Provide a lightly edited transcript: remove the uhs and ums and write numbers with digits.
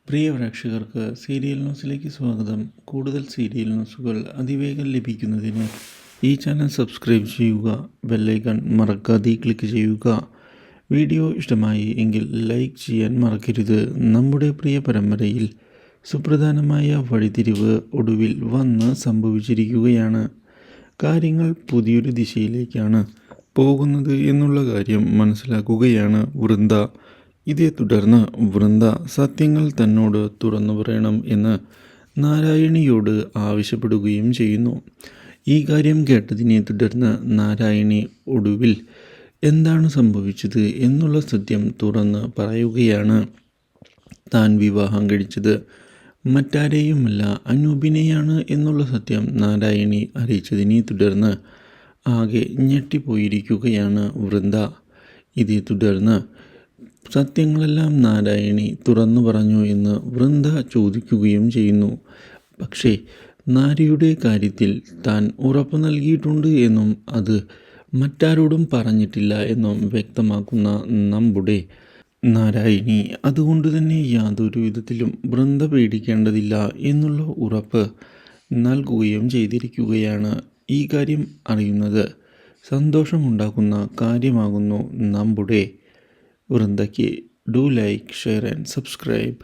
പ്രിയ പ്രേക്ഷകർക്ക് സീരിയൽ ന്യൂസിലേക്ക് സ്വാഗതം. കൂടുതൽ സീരിയൽ ന്യൂസുകൾ അതിവേഗം ലഭിക്കുന്നതിന് ഈ ചാനൽ സബ്സ്ക്രൈബ് ചെയ്യുക, ബെല്ലൈക്കൺ മറക്കാതെ ക്ലിക്ക് ചെയ്യുക. വീഡിയോ ഇഷ്ടമായി എങ്കിൽ ലൈക്ക് ചെയ്യാൻ മറക്കരുത്. നമ്മുടെ പ്രിയ പരമ്പരയിൽ സുപ്രധാനമായ വഴിത്തിരിവ് ഒടുവിൽ വന്ന് സംഭവിച്ചിരിക്കുകയാണ്. കാര്യങ്ങൾ പുതിയൊരു ദിശയിലേക്കാണ് പോകുന്നത് എന്നുള്ള കാര്യം മനസ്സിലാക്കുകയാണ് വൃന്ദ. ഇതേ തുടർന്ന് വൃന്ദ സത്യങ്ങൾ തന്നോട് തുറന്നു പറയണം എന്ന് നാരായണിയോട് ആവശ്യപ്പെടുകയും ചെയ്യുന്നു. ഈ കാര്യം കേട്ടതിനെ തുടർന്ന് നാരായണി ഒടുവിൽ എന്താണ് സംഭവിച്ചത് എന്നുള്ള സത്യം തുറന്ന് പറയുകയാണ്. താൻ വിവാഹം കഴിച്ചത് മറ്റാരെയുമല്ല അനൂപിനെയാണ് എന്നുള്ള സത്യം നാരായണി അറിയിച്ചതിനെ തുടർന്ന് ആകെ ഞെട്ടിപ്പോയിരിക്കുകയാണ് വൃന്ദ. ഇതേ തുടർന്ന് സത്യങ്ങളെല്ലാം നാരായണി തുറന്നു പറഞ്ഞു എന്ന് വൃന്ദ ചോദിക്കുകയും ചെയ്യുന്നു. പക്ഷേ നാരിയുടെ കാര്യത്തിൽ താൻ ഉറപ്പ് നൽകിയിട്ടുണ്ട് എന്നും അത് മറ്റാരോടും പറഞ്ഞിട്ടില്ല എന്നും വ്യക്തമാക്കുന്ന നമ്മുടെ നാരായണി അതുകൊണ്ട് തന്നെ യാതൊരു വിധത്തിലും വൃന്ദ പേടിക്കേണ്ടതില്ല എന്നുള്ള ഉറപ്പ് നൽകുകയും ചെയ്തിരിക്കുകയാണ്. ഈ കാര്യം അറിയുന്നത് സന്തോഷമുണ്ടാക്കുന്ന കാര്യമാകുന്നു നമ്മുടെ വൃന്ദയ്ക്ക്. Do like, share and subscribe.